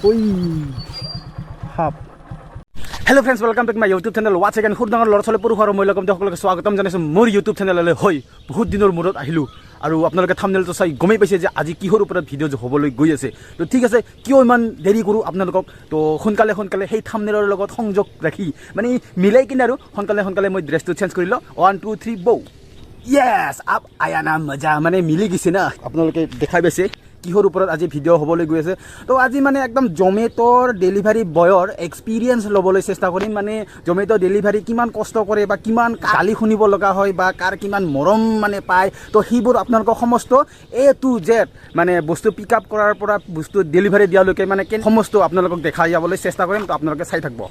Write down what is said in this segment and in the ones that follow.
ওই হাপ hello' friends welcome back my YouTube channel ৱাটছ এগেইন খুব ডাঙৰ ল'ৰা ছোৱালী পুৰুষ আৰু মহিলাসকলক সকলোকে স্বাগতম জনাইছোঁ মোৰ ইউটিউব চেনেললৈ হয় বহুত দিনৰ মূৰত আহিলোঁ আৰু আপোনালোকে থাম্বনেইলটো চাই গমেই পাইছে যে আজি কিহৰ ওপৰত ভিডিঅ' হ'বলৈ গৈ আছে তো ঠিক আছে কিয় ইমান দেৰি কৰোঁ আপোনালোকক তো সোনকালে সেই থাম্বনেইলৰ লগত সংযোগ ৰাখি মানে মিলাই কিনে আৰু সোনকালে মই ড্ৰেছটো চেঞ্জ কৰি লওঁ 1 2 3 বৌ য়েছ আপ আয়া না মজা মানে মিলি গৈছে না আপোনালোকে দেখাই পাইছে কিহৰ ওপৰত আজি ভিডিঅ' হ'বলৈ গৈ আছে তো আজি মানে একদম জমেট'ৰ ডেলিভাৰী বয়ৰ এক্সপিৰিয়েঞ্চ ল'বলৈ চেষ্টা কৰিম মানে জমেট' ডেলিভাৰী কিমান কষ্ট কৰে বা কিমান গালি শুনিব লগা হয় বা কাৰ কিমান মৰম মানে পায় তো সেইবোৰ আপোনালোকক সমস্ত A to Z মানে বস্তু পিক আপ কৰাৰ পৰা বস্তু ডেলিভাৰী দিয়ালৈকে মানে সমস্ত আপোনালোকক দেখাই যাবলৈ চেষ্টা কৰিম তো আপোনালোকে চাই থাকিব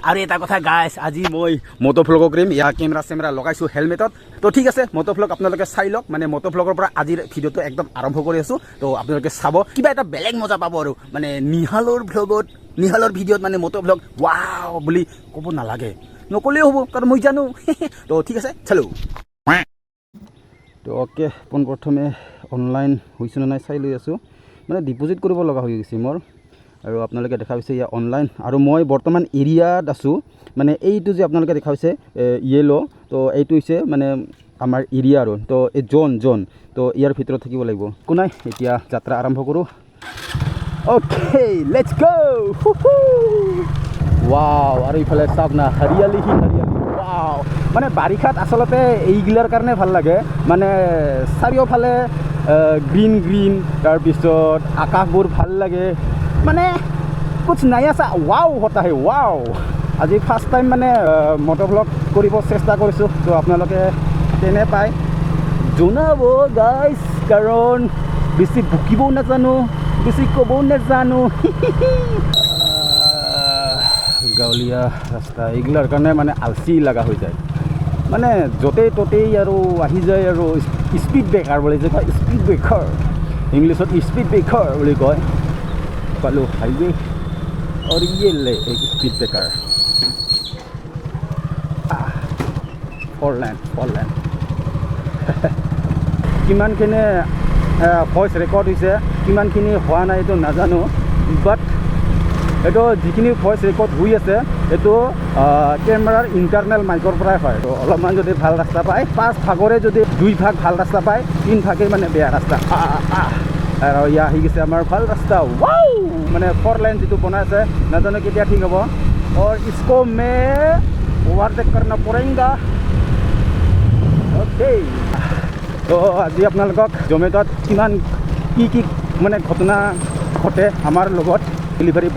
আৰু এটা কথা গাইছ আজি মই মটো ভ্লগ কৰিম ইয়াৰ কেমেৰা লগাইছোঁ হেলমেটত তো ঠিক আছে মটো ভ্লগ আপোনালোকে চাই লওক মানে মটো ভ্লগৰ পৰা আজিৰ ভিডিঅ'টো একদম আৰম্ভ কৰি আছোঁ তো আপোনালোকে চাব কিবা এটা বেলেগ মজা পাব আৰু মানে নিহালৰ ভিডিঅ'ত মানে মটো ভ্লগ ৱাও বুলি ক'ব নালাগে নক'লেও হ'ব কাৰণ মই জানো তো ঠিক আছে চলো তো অ'কে পোনপ্ৰথমে অনলাইন হৈছোঁ নে নাই চাই লৈ আছোঁ মানে ডিপজিট কৰিব লগা হৈ গৈছে মোৰ আৰু আপোনালোকে দেখা পাইছে ইয়া অনলাইন আৰু মই বৰ্তমান এৰিয়াত আছোঁ মানে এইটো যে আপোনালোকে দেখা পাইছে য়েলো তো এইটো হৈছে মানে আমাৰ এৰিয়া আৰু তো এই জোন তো ইয়াৰ ভিতৰত থাকিব লাগিব একো নাই এতিয়া যাত্ৰা আৰম্ভ কৰোঁ অ'কে লেটছ গ' ৱাও আৰু ইফালে চাওক না হাৰিয়ালি ৱাও মানে বাৰিষাত আচলতে এইগিলাৰ কাৰণে ভাল লাগে মানে চাৰিওফালে গ্ৰীণ তাৰপিছত আকাশবোৰ ভাল লাগে মানে কুছ নয়া চা ৱাও হতা হে ৱাও আজি ফাৰ্ষ্ট টাইম মানে মটো ভ্লগ কৰিব চেষ্টা কৰিছোঁ তো আপোনালোকে কেনে পায় জনাব গাইছ কাৰণ বেছি বকিবও নাজানো বেছি ক'বও নাজানো গাঁৱলীয়া ৰাস্তা এইগিলাৰ কাৰণে মানে আলচি লগা হৈ যায় মানে য'তেই ত'তেই আৰু আহি যায় আৰু স্পীড ব্ৰেকাৰ বুলি যে কয় স্পীড ব্ৰেকাৰ ইংলিছত স্পীড ব্ৰেকাৰ বুলি কয় পালোঁ হাইৱে আৰু ইয়ে স্পীড ব্ৰেকাৰ ফ'ৰ লেন কিমানখিনি ভইচ ৰেকৰ্ড হৈছে কিমানখিনি হোৱা নাই এইটো নাজানো বাট এইটো যিখিনি ভইচ ৰেকৰ্ড হৈ আছে এইটো কেমেৰাৰ ইণ্টাৰনেল মাইকৰ পৰাই হয় তো অলপমান যদি ভাল ৰাস্তা পায় 5 ভাগৰে যদি 2 ভাগ ভাল ৰাস্তা পায় 3 ভাগেই মানে বেয়া ৰাস্তা আৰু ইয়া আহি গৈছে আমাৰ ভাল ৰাস্তা ৱাও মানে 4 লাইন যিটো বনাই আছে নাজানো কেতিয়া ঠিক হ'ব और इसको मैं ओवरटेक करना पड़ेगा ओके তো আজি আপোনালোকক জমেট'ত কিমান কি মানে ঘটনা ঘটে আমাৰ লগত ডেলিভাৰী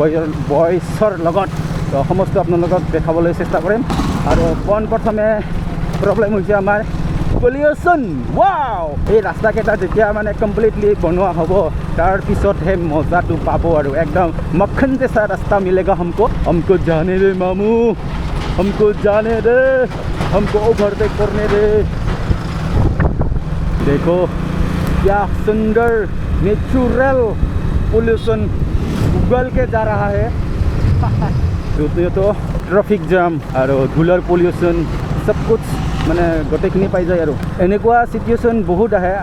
বয়ছৰ লগত তো সমস্ত আপোনালোকক দেখাবলৈ চেষ্টা কৰিম আৰু পোনপ্ৰথমে প্ৰব্লেম হৈছে আমাৰ পলিউশ্যন ৱাও এই ৰাস্তাকেইটা যেতিয়া মানে কমপ্লিটলি বনোৱা হ'ব তাৰপিছতহে মজাটো পাব আৰু একদম মক্খন জেচা ৰাস্তা মিলেগা हमको जाने दे मामू हमको जाने दे हमको ओवरटेक करने दे देखो क्या सुंदर नेचुरल पोल्यूशन उगल के जा रहा है तो ट्रैफिक जाम और धूलर पोल्यूशन सब कुछ মানে গোটেইখিনি পাই যায় আৰু এনেকুৱা চিটুৱেশ্যন বহুত আহে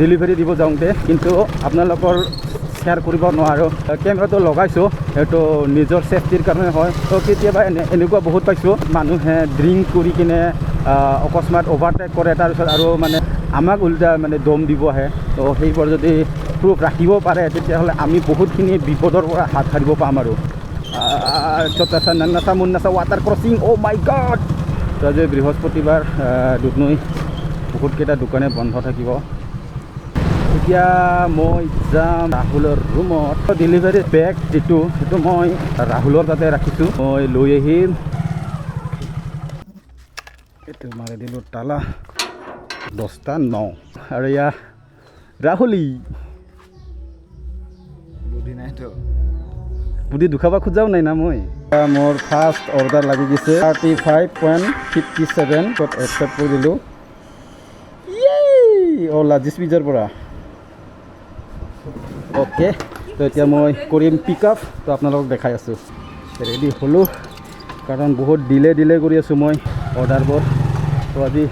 ডেলিভাৰী দিব যাওঁতে কিন্তু আপোনালোকৰ শ্বেয়াৰ কৰিব নোৱাৰোঁ কেমেৰাটো লগাইছোঁ এইটো নিজৰ ছেফটিৰ কাৰণে হয় তো কেতিয়াবা এনেকুৱা বহুত পাইছোঁ মানুহে ড্ৰিংক কৰি কিনে অকস্মাত অভাৰটেক কৰে তাৰপিছত আৰু মানে আমাক উল্টা মানে দম দিব আহে তো সেইবোৰ যদি প্ৰুফ ৰাখিব পাৰে তেতিয়াহ'লে আমি বহুতখিনি বিপদৰ পৰা হাত সাৰিব পাম আৰু চতাচা নান্নাচা মুন্নাচা ৱাটাৰ ক্ৰছিং অ' মাই গড তো আজি বৃহস্পতিবাৰ দুধনৈ বহুতকেইটা দোকানে বন্ধ থাকিব এতিয়া মই যাম ৰাহুলৰ ৰুমত ডেলিভাৰী বেগ যিটো সেইটো মই ৰাহুলৰ তাতে ৰাখিছোঁ মই লৈ আহিম এইটো মাৰি দিলোঁ তালা 10টা 9 আৰু ইয়া ৰাহুলী বুদ্ধি নাইতো বুদ্ধি দুখাবা খোজাও নাই না মই মোৰ ফাৰ্ষ্ট অৰ্ডাৰ লাগি গৈছে 35.57 ক'ত একচেপ্ট কৰি দিলোঁ লাজিছ পিজ্জাৰ পৰা অ'কে তো এতিয়া মই কৰিম পিক আপ তো আপোনালোকক দেখাই আছোঁ ৰেডি হ'লোঁ কাৰণ বহুত ডিলে কৰি আছোঁ মই অৰ্ডাৰবোৰ তো আজি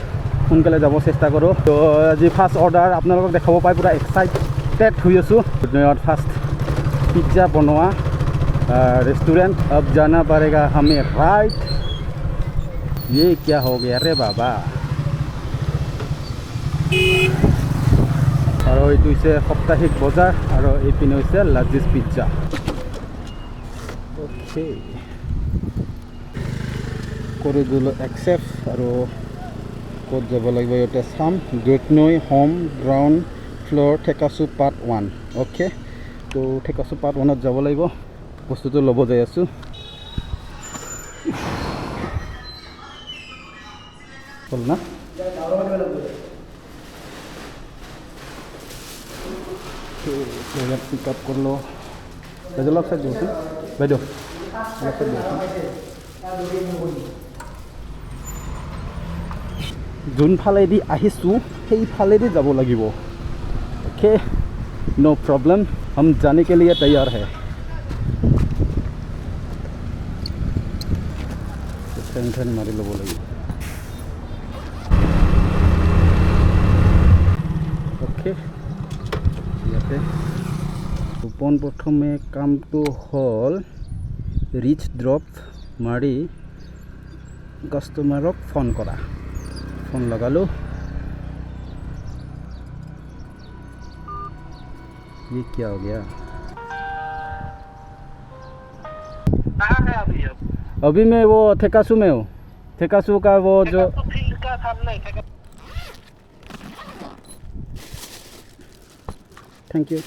সোনকালে যাব চেষ্টা কৰোঁ তো আজি ফাৰ্ষ্ট অৰ্ডাৰ আপোনালোকক দেখাব পাই পুৰা এক্সাইটেড হৈ আছোঁ ফাৰ্ষ্ট পিজ্জা বনোৱা रेस्टोरेंट अब जाना पड़ेगा हमें राइट। ये क्या हो गया रे बाबा। और ये साप्ताहिक बजार और ये लाजिज पिज्जा। ओके कर दिल एक्सेप्ट और कत যাব লাগিব এটা চাম দুধনৈ হোম গ্ৰাউণ্ড ফ্লোৰ ঠেকাচু পাৰ্ট 1। ओके तो ঠেকাচু পাৰ্ট 1 যাব লাগিব বস্তুটো ল'ব যাই আছো। চল না तो यार पिकअप कर लो बैठो लग साइड दिवसोन बैठो लग साइड दिवसोन जोन फालेदी आहिसु সেই फालेदी যাব লাগিব। ओके नो प्रॉब्लम हम जाने के लिए तैयार है। टेंशन मारी लो बोलेगी। ओके पोन प्रथमे काम तो हल रिच ड्रप मारी कस्टमरक फोन करा। फोन लगालो। ये क्या हो गया। कहाँ है अभी मैं वो ठेकासू में हूँ। ठेकासू का वो जो फील्ड का सामने थैंक यू।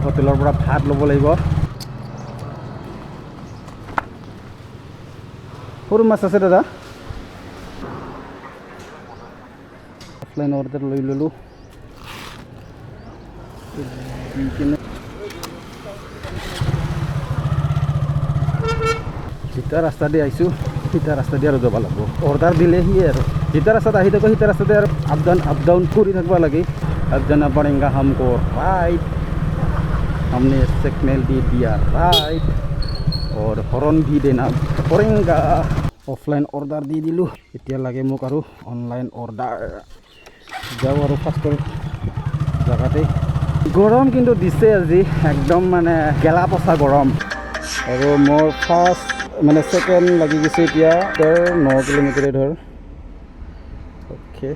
होटेलर পৰা ভাত ল'ব লাগিব। সৰু মাছ আছে দাদা। অফলাইন অৰ্ডাৰ লৈ ল'লোঁ। जिता रास्ता दे आईसु सीता रास्ता दे যাব লাগিব। অৰ্ডাৰ দিলেহি আৰু जिता रास्ता আহি থাকো सीता रास्ता আৰু আপ ডাউন কৰি থাকিব লাগে। अब जाना पड़ेगा हमको राइट। हमने सिग्नल दे दिया राइट और हॉर्न भी देना पड़ेगा। ऑफलाइन ऑर्डर दी दिलु इतना लगे मोक और ऑनलाइन ऑर्डर जाओ और फास्ट जगहते गरम किन्तु दिसे আজি एकदम माने गेला पसा गरम और मोर फार्स्ट माने सेकेंड लगी गई इतना 9 किलोमीटर धर। ओके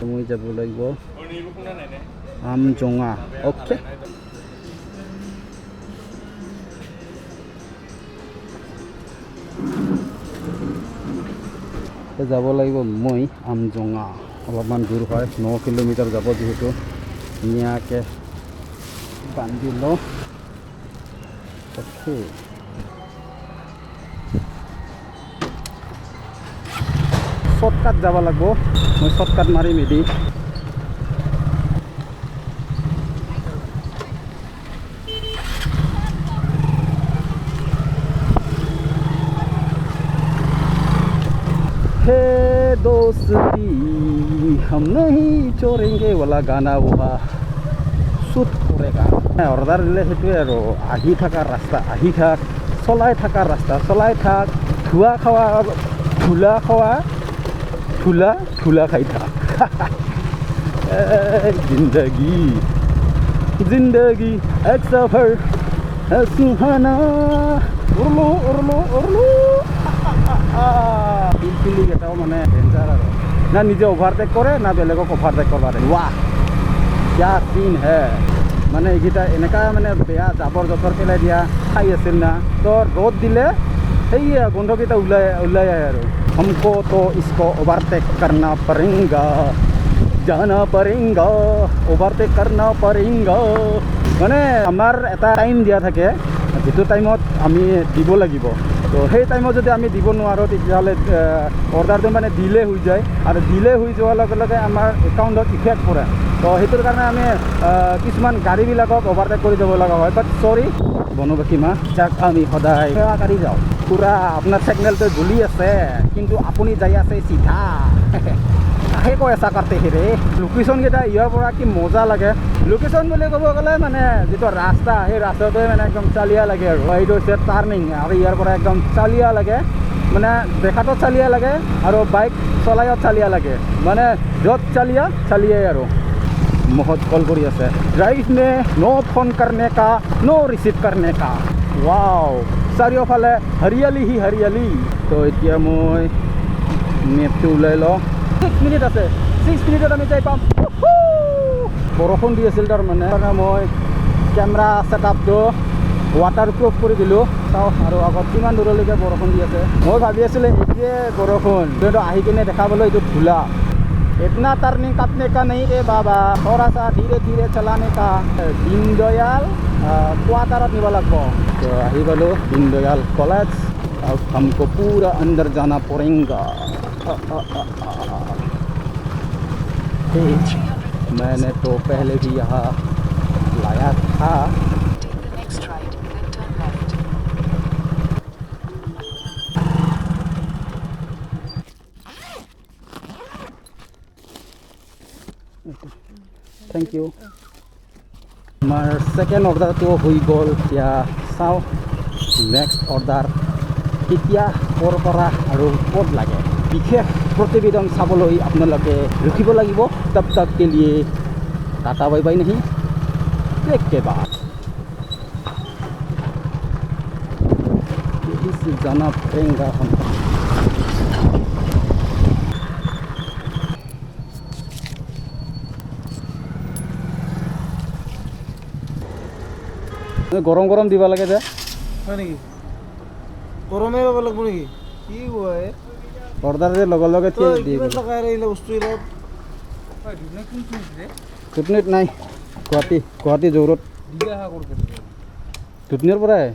मैं যাব লাগিব আমজোঙা। ओके যাব লাগিব মই আমজোঙা অলপমান দূৰ হয় 9 কিলোমিটাৰ যাব যেহেতু ধুনীয়াকৈ বান্ধি লওঁ। ओके शॉर्टकट যাব লাগিব। मैं शॉर्टकट मारिम एदी। हे दोस्ती हम नहीं छोड़ेंगे वाला गाना वो शूट करेगा। ऑर्डर दिले हेतुए और आহি থাকা रास्ता आহি থাক चलाई থাকা रास्ता चलाई থাক धुआ खावा धुला खावा धुला धुला खाई था। जिंदगी जिंदगी एक सफर है सुहाना। उरलो उरलो उरलो पिलपिली केटाओ माने डेंजार आरो ना निजे ओभारटेक करे ना बेलेगक ओभारटेक करबा दे। वाह क्या सीन है माने एगिटा एनेका माने बेया जाबर जतर पेलाई दिया खाई আছিল ना तो रोद दिले এই গন্ধকেইটা ওলাই আহে আৰু हमको तो इसको ओवरटेक करना पड़ेगा जाना पड़ेगा ओवरटेक करना पड़ेगा। माने आमार एटा टाइम दिया থাকে যেটো টাইমত আমি দিব লাগিব। तो সেই টাইমত যদি আমি দিব নোৱাৰো তেতিয়াহ'লে অৰ্ডাৰটো মানে ডিলে হৈ যায় আৰু ডিলে হৈ যোৱাৰ লগে লগে আমাৰ একাউণ্টত ইফেক্ট পৰে। তো সেইটোৰ কাৰণে আমি কিছুমান গাড়ীবিলাকক ওভাৰটেক কৰি যাব লগা হয়। বাট চৰি বনবাসী মা যাক আমি সদায় সেৱাকাৰী যাওঁ পুৰা আপোনাৰ সিগনেলটো জ্বলি আছে কিন্তু আপুনি যাই আছে চিধা। काहे को ऐसा करते ही रे लोकेशन केटा ইয়াৰ পৰা কি মজা লাগে লোকেशन বুলি ক'ব গ'লে মানে যেটো ৰাস্তা সেই ৰাস্তাটো মানে একদম চালিয়া লাগে আৰু এইটো হৈছে টাৰ্নিং আৰু ইয়াৰ পৰা একদম চালিয়া লাগে মানে দেখাতো চালিয়া লাগে আৰু বাইক চলায়ত চালিয়া লাগে মানে যত চালিয়ে আৰু बहुत कॉल करी আছে ड्राइव में नो फोन करने का नो रिसीव करने का वाओ চাৰিওফালে हरियाली ही हरियाली तो এতিয়া মই মেপটো উলাই ল 6 মিনিট আছে 6 মিনিটত আমি যাই পাম বৰষুণ দি আছিল তাৰ মানে মই কেমেৰা সেটআপটো ৱাটাৰপ্ৰুফ কৰি দিলো চাও আৰু আগত কিমান দূৰলৈকে বৰষুণ দি আছে মই ভাবি আছিলো এতিয়া বৰষুণ কিন্তু আহি কিনে দেখাবলৈ এইটো ধুলা इतना टर्निंग काटने का नहीं रे बाबा थोड़ा सा धीरे धीरे चलाने का दीनदयाल क्वार्टर निभा लगभग तो अही बोलो दीनदयाल कॉलेज अब हमको पूरा अंदर जाना पड़ेगा मैंने तो पहले भी यहाँ लाया था थैंक यू हमार सेकेंड ऑर्डर तो हुई गल क्या चाओ नेक्स्ट ऑर्डर केতিয়া কৰ পৰা আৰু ক'ত লাগে বিশেষ प्रतिवेदन চাবলৈ আপোনালোকে ৰখিব লাগিব तब तक के लिए टाटा बाय बाय नहीं ब्रेक के बाद इस जाना पड़ेगा हम গৰম গৰম দিব লাগে যে হয় নেকি গৰমে পাব লাগিব নেকি কি হয় অৰ্ডাৰ যে লগে লগে তই দি কিমান টকা আহিলে বস্তু এইবিলাক দুধনৈত নাই গুৱাহাটী জৌৰত দুধনৈৰ পৰাই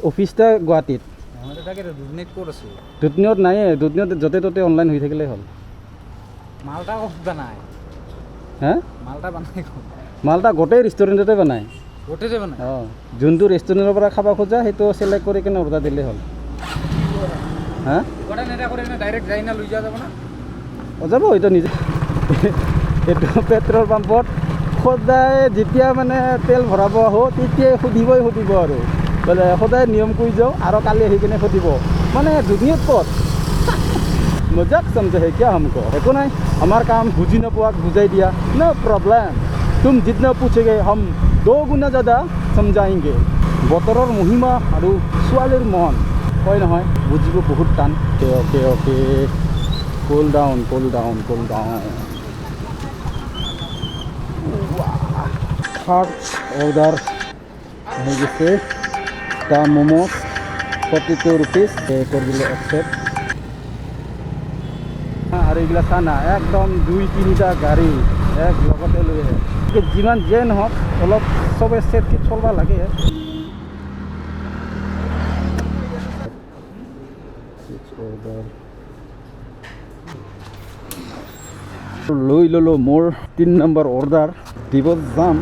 অফিচটা গুৱাহাটীত দুধনৈত নাই দুধনৈত য'তে ত'তে অনলাইন হৈ থাকিলেই হ'ল মালটা বনাই হে মালটা বনাই মালটা গোটেই ৰেষ্টুৰেণ্টতে বনায় গোটেই যে বনাই অঁ যোনটো ৰেষ্টুৰেণ্টৰ পৰা খাব খোজা সেইটো চিলেক্ট কৰি কিনে অৰ্ডাৰ দিলেই হ'ল হা গোটা নেটা কৰি কিনে ডাইৰেক্ট যাই না লৈ যোৱা যাব না যাব এইটো নিজে এইটো পেট্ৰল পাম্পত সদায় যেতিয়া মানে তেল ভৰাব আহোঁ তেতিয়াই সুধিব আৰু বোলে সদায় নিয়ম কৰি যাওঁ আৰু কালি আহি কিনে সুধিব মানে দুনিয়াত ক'ত মজাক समझे है क्या हमको একো নাই আমাৰ কাম বুজি নোপোৱাক বুজাই দিয়া নো প্ৰব্লেম तुम जितना पूछेगे हम 2 गुना ज़्यादा समझाएंगे बतरर महिमा और ছোৱালীৰ মন কয় নহয় বুজিব বহুত টান okay okay cool down first order हो गए ता मोमोज 42 रुपीस पे कर दिले एक्सेप्ट और एगला खाना एकदम 2-3টা गाड़ी एक लगते ले যিমান যে নহওক অলপ চবে চেফটি চলব লাগে লৈ ললো মোৰ 3 নম্বৰ অৰ্ডাৰ দিব যাম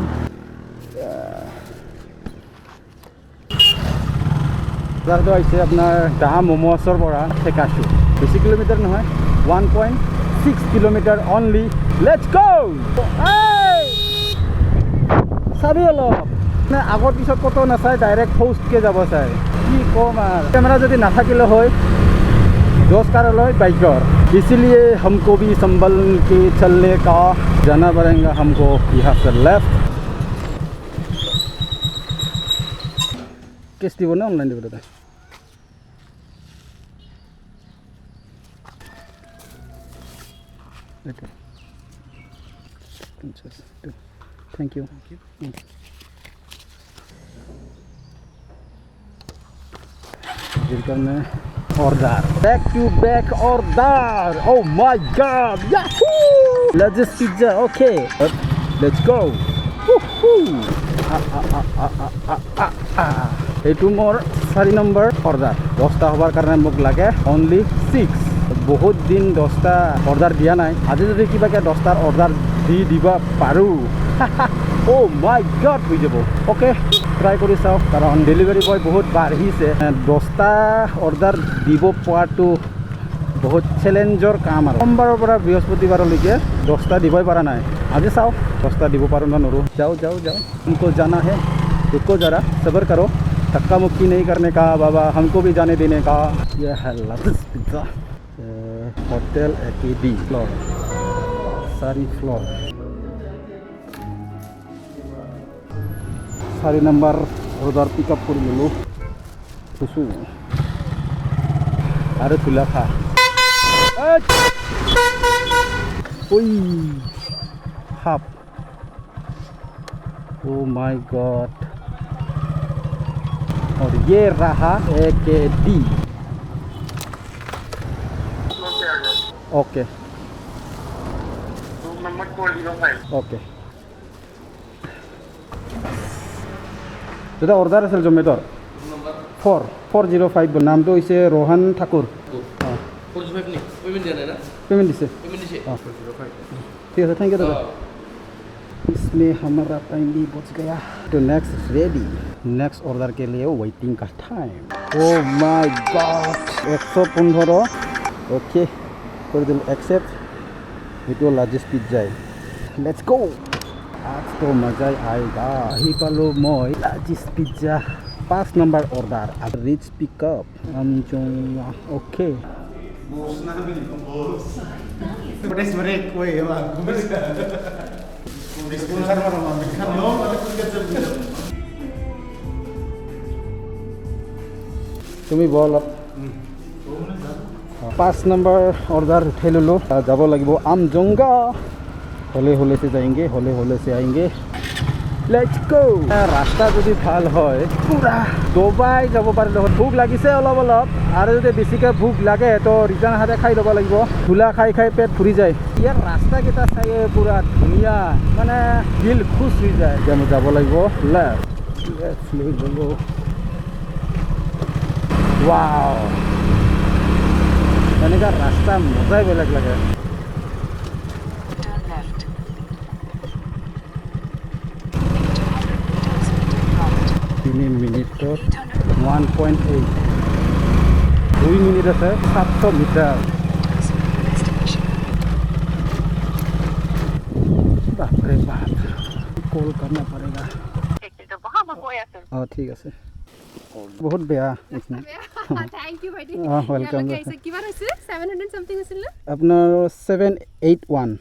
অৰ্ডাৰটো আহিছে আপোনাৰ ডাহা মোমোছৰ পৰা ঠেকাছো বেছি কিলোমিটাৰ নহয় 1.6 কিলোমিটাৰ অনলি লেটছ গো চাবি অলপ মানে আগৰ পিছত ক'তো নাচাই ডাইৰেক্ট ফাৰ্ষ্টকে যাব চাই কি ক'ম আৰু কেমেৰা যদি নাথাকিলে হয় 10 कारলৈ बाइकर इसलिए हमको भी संभल के चलने का जाना पड़ेगा हमको यहाँ से लेफ्ट केस দিব না অনলাইন দিব দাদা थैंक यू में order back to back order oh my god yahoo let's just pizza okay let's go এইটো মোৰ 4 নম্বৰ অৰ্ডাৰ 10টা হবাৰ কাৰণে মোক লাগে only 6 বহুত দিন 10টা অৰ্ডাৰ দিয়া নাই আজি যদি কিবাকে 10টাৰ অৰ্ডাৰ দি দিবা পাৰো oh my god হৈ যাব ওকে ট্ৰাই কৰি চাও কাৰণ ডেলিভাৰি বয় বহুত বাঢ়িছে 10টা অৰ্ডাৰ দিব পোৱাটো বহুত চেলেঞ্জৰ কাম আৰু সোমবাৰৰ পৰা বৃহস্পতিবাৰলৈকে 10টা দিবই পৰা নাই আজি চাওঁ 10টা দিব পাৰোঁ না নৰোঁ যাও हमको जाना है रुको जरा सब्र करो धक्का मुक्की नहीं करने का बाबा हमको भी जाने देने का ये है लज़ीज़ पिज़्ज़ा होटल AKD फ्लोर सारी फ्लोर 4 नंबर অৰ্ডাৰ পিক আপ কৰি ল'লোঁ থৈছোঁ আৰু ধূলা খা ঐ সাপ Oh my god और ये रहा AKD okay room number 405 okay দাদা অৰ্ডাৰ আছিল জমেট'ৰ 405 নামটো হৈছে ৰোহন ঠাকুৰ 405 নি পেমেন্ট দিয়া নাই না পেমেণ্ট দিছে পেমেন্ট দিছে 405 ঠিক আছে থ্যাংক ইউ দাদা इसमें हमारा टाइम भी बच गया तो नेक्स्ट रेडी नेक्स्ट ऑर्डर के लिए वेटिंग का time oh my God 115 okay कर दिल एक्सेप्ट ये लार्जेस्ट पिज्जा लेट्स गो आज तो मजा आएगा ही पालो मैं लार्जेस्ट पिज्जा 5 नंबर ऑर्डर अब रिच पिकअप हम जो okay Bos na kami bos. Sebenarnya sebenarnya kue ya bang. Sponsor mana bang? Kan lo ada kecil. তুমি বল 5 नंबर ऑर्डर उठे लो যাব লাগিব আমজোংগা হলে হলে से जाएंगे হলে হলে से आएंगे लेट्स गो रास्ता যদি ভাল হয় পুরা দুবাই যাব পাৰিলে ভোক লাগিছে অলপ অলপ আৰু যদি বেছিকৈ ভোক লাগে তো ৰিটাৰ্ণ হাতে খাই ল'ব লাগিব ধূলা খাই খাই পেট ফুৰি যায় ইয়াৰ ৰাস্তাকেইটা চাই পুৰা ধুনীয়া মানে দিল খুচ হৈ যায় এতিয়া মই যাব লাগিব লেটছ গো वाव এনেকা ৰাস্তা মজাই বেলেগ লাগে তিনি মিনিটত 1.8 2 मिनट আছে 700 মিটাৰ बाप रे बाप कॉल करना पड़ेगा ठीक আছে बहुत बेया इसमें थैंक यू भाई वेलकम कैसे किमान হৈছে 700 समथिंग আছিল না আপোনাৰ 781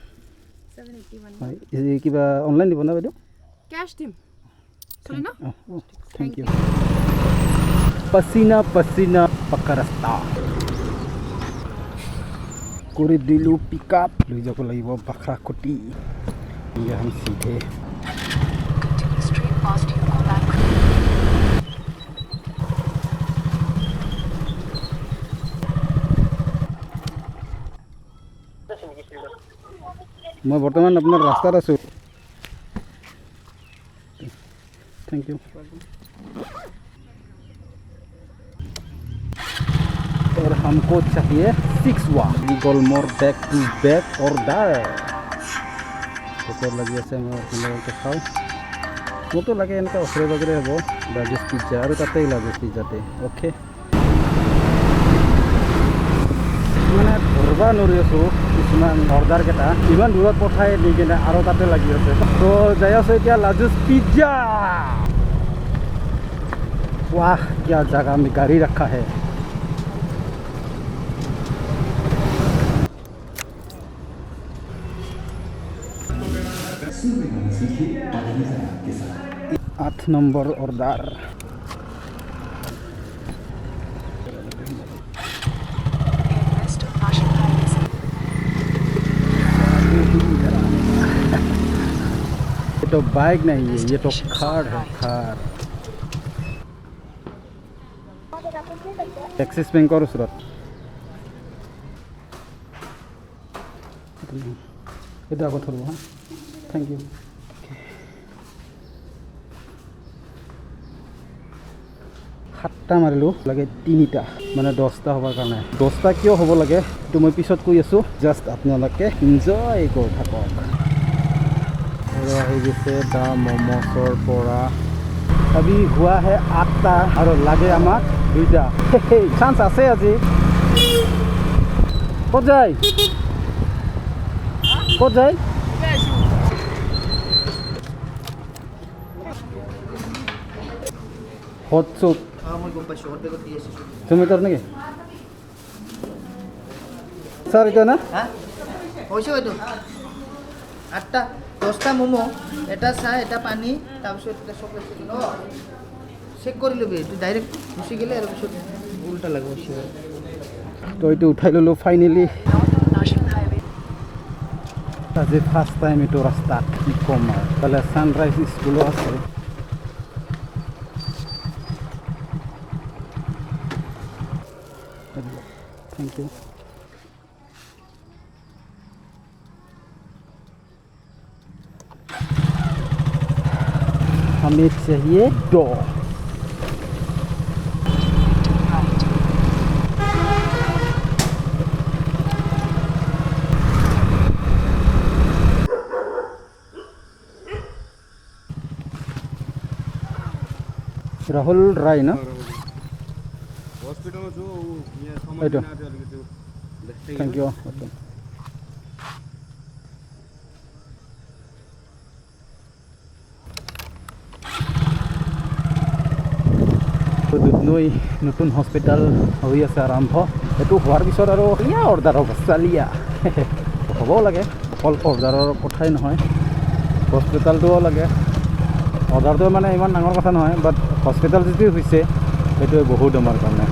781 হয় এই কিবা অনলাইন দিব না বাইদেউ कैश দিম চলে না थैंक यू पसीना पसीना पक्का रास्ता কৰি দিলো পিকআপ লৈ যাব লাগিব বাখৰাকুটি ये हम सीधे मैं बर्तमान अपना रास्ता आसो थैंक यू और हमको चाहिए 6 वा गोलमोर बैक टू बैक ऑर्डर तो लगी আছে मैं আপোনালোকে খাও মোটো লাগে এনেকা ওচৰে পাজৰে হ'ব লাৰ্জেষ্ট পিজ্জা আৰু তাতেই লাৰ্জেষ্ট পিজ্জাতে ওকে মানে ধৰব নোৱাৰি আছোঁ কিছুমান অৰ্ডাৰকেইটা ইমান দূৰত পঠাই দি কিনে আৰু তাতে লাগি আছে তো যাই আছোঁ এতিয়া লাৰ্জেষ্ট পিজ্জা वाह क्या जगह में गाड़ी रखा है आठ नंबर ऑर्डर ये तो बाइक नहीं है ये तो कार है कार एक्सिस बेंकर ওচৰত এটা আগত ধৰিব হা थैंक यू সাতটা মাৰিলোঁ লাগে তিনিটা মানে 10টা হ'বৰ কাৰণে 10টা কিয় হ'ব লাগে এইটো মই পিছত কৈ আছোঁ জাষ্ট আপোনালোকে এনজয় কৰি থাকক আৰু আহি গৈছে দা মম'ছৰ পৰা अभी हुआ है 8টা আৰু লাগে আমাক 2টা চান্স আছে আজি ক'ত যায় ক'ত যায় হট চুপ মই গম পাইছোঁ হট বেগত দি আছোঁ জমেট'ৰ নেকি ছাৰ এতিয়া না হা হৈছে হয়তো 8টা 10টা ম'ম' এটা চাহ এটা পানী তাৰপিছত এটা চকলেট চেক কৰি ল'বি এইটো ডাইৰেক্ট গুচি গ'লে আৰু পিছত উল্টা লাগিব তো এইটো উঠাই ল'লোঁ ফাইনেলি আজি ফাৰ্ষ্ট টাইম এইটো ৰাস্তাত কি ক'ম আৰু তাহলে ছানৰাইজ স্কুলো আছে থেংক ইউ हमें चाहिए दो राहुल राय ना हॉस्पिटल जो ये आइटो। समझ थैंक यू দুধনৈ নতুন হস্পিটেল হৈ আছে আৰম্ভ এইটো হোৱাৰ পিছত আৰু ইয়া অৰ্ডাৰ হ'ব চালিয়া হ'বও লাগে অকল অৰ্ডাৰৰ কথাই নহয় হস্পিটেলটোও লাগে অৰ্ডাৰটো মানে ইমান ডাঙৰ কথা নহয় বাট হস্পিটেল যিটো হৈছে সেইটোৱে বহুত আমাৰ কাৰণে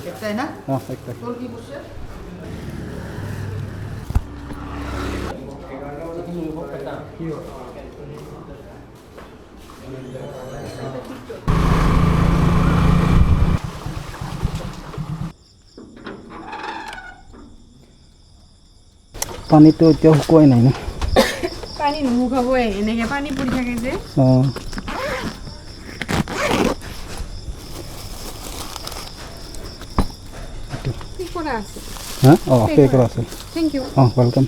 একটাই না অঁ একটা তোৰ কি বলছে পানীটো এতিয়াও শুকুৱাই নাই ন পানী নুশুকাবই এনেকৈ পানী পৰি থাকে যে অঁ কি কৰা আছে হা অঁ পে' কৰা আছে থেংক ইউ অঁ ৱেলকাম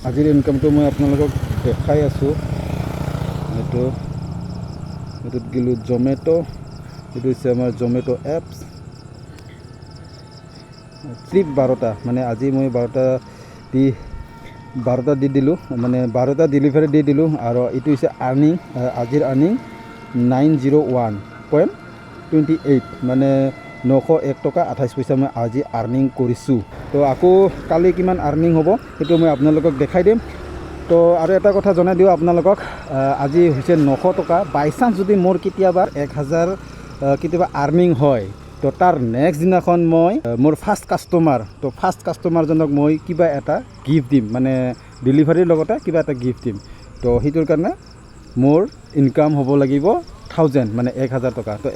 আজিৰ ইনকামটো মই আপোনালোকক দেখাই আছোঁ এইটোত গ'লোঁ জমেট' এইটো হৈছে আমাৰ জমেট' এপছ ট্ৰিপ 12টা মানে আজি মই 12টা দি দিলোঁ মানে 12টা ডেলিভাৰী দি দিলোঁ আৰু এইটো হৈছে আৰ্নিং আজিৰ আৰ্নিং 901.28 মানে 901 টকা 28 পইচা মই আজি আৰ্নিং কৰিছোঁ তো আকৌ কালি কিমান আৰ্নিং হ'ব সেইটো মই আপোনালোকক দেখাই দিম তো আৰু এটা কথা জনাই দিওঁ আপোনালোকক আজি হৈছে 900 টকা বাই চান্স যদি মোৰ কেতিয়াবা 1000 কেতিয়াবা আৰ্নিং হয় তো তাৰ নেক্সট দিনাখন মই মোৰ ফাৰ্ষ্ট কাষ্টমাৰজনক মই কিবা এটা গিফ্ট দিম মানে ডেলিভাৰীৰ লগতে কিবা এটা গিফ্ট দিম তো সেইটোৰ কাৰণে মোৰ ইনকাম হ'ব লাগিব 1000 মানে 1000 টকা তো